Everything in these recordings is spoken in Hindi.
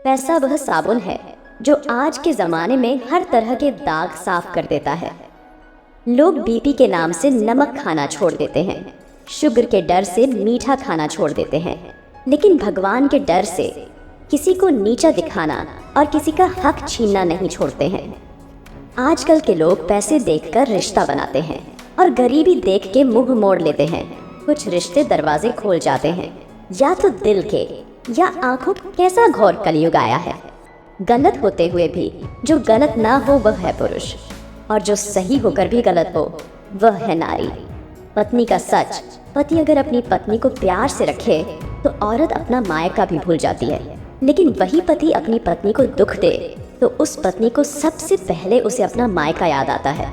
पैसा वह साबुन है जो आज के ज़माने में हर तरह के दाग साफ कर देता है। लोग बीपी के नाम से नमक खाना छोड़ देते हैं, शुगर के डर से मीठा खाना छोड़ देते हैं, लेकिन भगवान के डर से किसी को नीचा दिखाना और किसी का हक छीनना नहीं छोड़ते हैं। आजकल के लोग पैसे देखकर रिश्ता बनाते हैं और गरीबी देख के मुंह मोड़ लेते हैं। कुछ रिश्ते दरवाजे खोल जाते हैं, या तो दिल के या आंखों। कैसा घोर कलयुग आया है। गलत होते हुए भी जो गलत ना हो वह है पुरुष, और जो सही होकर भी गलत हो वह है नारी। पत्नी का सच। पति अगर अपनी पत्नी को प्यार से रखे तो औरत अपना मायका भी भूल जाती है, लेकिन वही पति अपनी पत्नी को दुख दे तो उस पत्नी को सबसे पहले उसे अपना मायका याद आता है।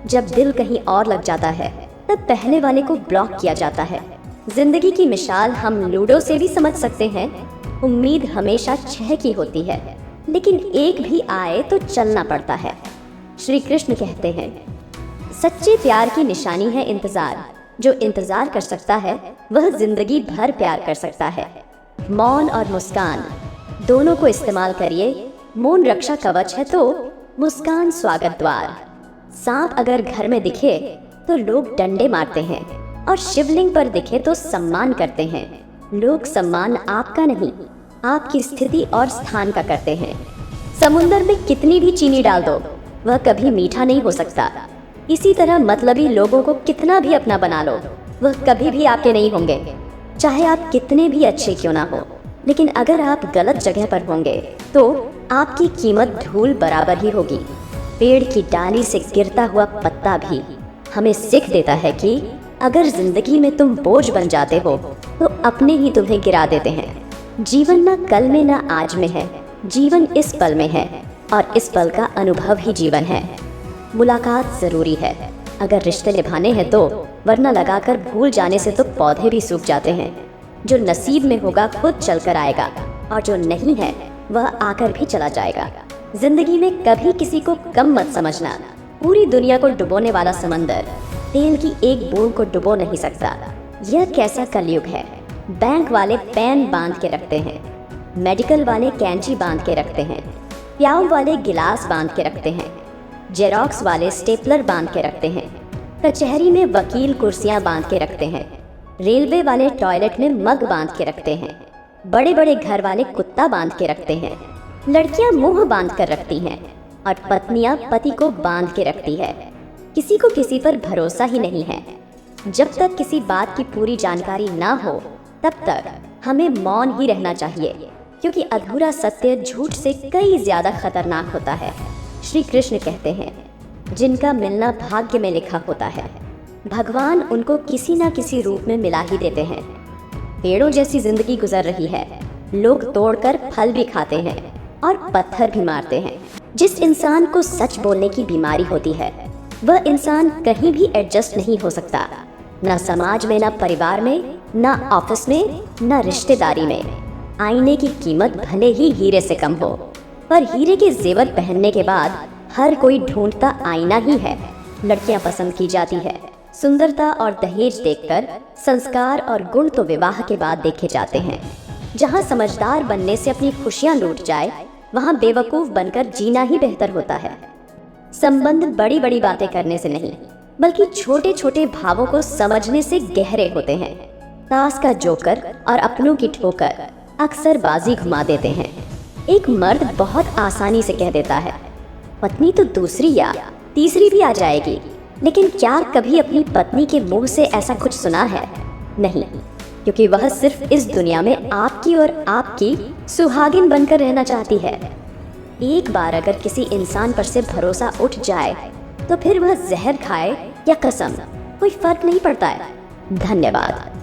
जब दिल कहीं और लग जाता है तब पहले वाले को ब्लॉक किया जाता है। जिंदगी की मिसाल हम लूडो से भी समझ सकते हैं। उम्मीद हमेशा 6 की होती है, लेकिन एक भी आए तो चलना पड़ता है। श्री कृष्ण कहते हैं, सच्चे प्यार की निशानी है इंतजार। जो इंतजार कर सकता है वह जिंदगी भर प्यार कर सकता है। मौन और मुस्कान दोनों को इस्तेमाल करिए। मौन रक्षा कवच है तो मुस्कान स्वागत द्वार। सांप अगर घर में दिखे तो लोग डंडे मारते हैं, और शिवलिंग पर दिखे तो सम्मान करते हैं। लोग सम्मान आपका नहीं, आपकी स्थिति और स्थान का करते हैं। समुंदर में कितनी भी चीनी डाल दो वह कभी मीठा नहीं हो सकता। इसी तरह मतलबी लोगों को कितना भी अपना बना लो वह कभी भी आपके नहीं होंगे, चाहे आप कितने भी अच्छे क्यों ना हो। लेकिन अगर आप गलत जगह पर होंगे तो आपकी कीमत धूल बराबर ही होगी। पेड़ की डाली से गिरता हुआ पत्ता भी हमें सीख देता है कि अगर जिंदगी में तुम बोझ बन जाते हो तो अपने ही तुम्हें गिरा देते हैं। जीवन ना कल में ना आज में है, जीवन इस पल में है, और इस पल का अनुभव ही जीवन है। मुलाकात जरूरी है अगर रिश्ते निभाने हैं तो, वरना लगाकर भूल जाने से तो पौधे भी सूख जाते हैं। जो नसीब में होगा खुद चलकर आएगा, और जो नहीं है वह आकर भी चला जाएगा। जिंदगी में कभी किसी को कम मत समझना। पूरी दुनिया को डुबोने वाला समंदर तेल की एक बूंद को डुबो नहीं सकता। यह कैसा कलयुग है। बैंक वाले पेन बांध के रखते हैं, मेडिकल वाले कैंची बांध के रखते हैं, प्याऊ वाले गिलास बांध के रखते हैं, जेरोक्स वाले स्टेपलर बांध के रखते हैं, कचहरी में वकील कुर्सियां बांध के रखते हैं, रेलवे वाले टॉयलेट में मग बांध के रखते हैं, बड़े बड़े घर वाले कुत्ता बांध के रखते हैं, लड़कियां मुंह बांध कर रखती हैं, और पत्नियां पति को बांध के रखती है। किसी को किसी पर भरोसा ही नहीं है। जब तक किसी बात की पूरी जानकारी ना हो तब तक हमें मौन ही रहना चाहिए, क्योंकि अधूरा सत्य झूठ से कई ज्यादा खतरनाक होता है। श्री कृष्ण कहते हैं, जिनका मिलना भाग्य में लिखा होता है भगवान उनको किसी ना किसी रूप में मिला ही देते हैं। पेड़ों जैसी जिंदगी गुजर रही है। लोग तोड़कर फल भी खाते हैं और पत्थर भी मारते हैं। जिस इंसान को सच बोलने की बीमारी होती है वह इंसान कहीं भी एडजस्ट नहीं हो सकता, ना समाज में, ना परिवार में, ना ऑफिस में, ना रिश्तेदारी में। आईने की कीमत भले ही हीरे से कम हो, पर हीरे के जेवर पहनने के बाद हर कोई ढूंढता आईना ही है। लड़कियां पसंद की जाती है। सुंदरता और दहेज देखकर संस्कार और गुण तो विवाह के बाद देखे जाते हैं। जहां समझदार बनने से अपनी खुशियां लूट जाए वहां बेवकूफ बनकर जीना ही बेहतर होता है। संबंध बड़ी बड़ी बातें करने से नहीं, बल्कि छोटे छोटे भावों को समझने से गहरे होते हैं। ताश का जोकर और अपनों की ठोकर अक्सर बाजी घुमा देते हैं। एक मर्द बहुत आसानी से कह देता है, पत्नी तो दूसरी या तीसरी भी आ जाएगी, लेकिन क्या कभी अपनी पत्नी के मुंह से ऐसा कुछ सुना है? नहीं, क्योंकि वह सिर्फ इस दुनिया में आपकी और आपकी सुहागिन बनकर रहना चाहती है। एक बार अगर किसी इंसान पर से भरोसा उठ जाए तो फिर वह जहर खाए या कसम, कोई फर्क नहीं पड़ता है। धन्यवाद।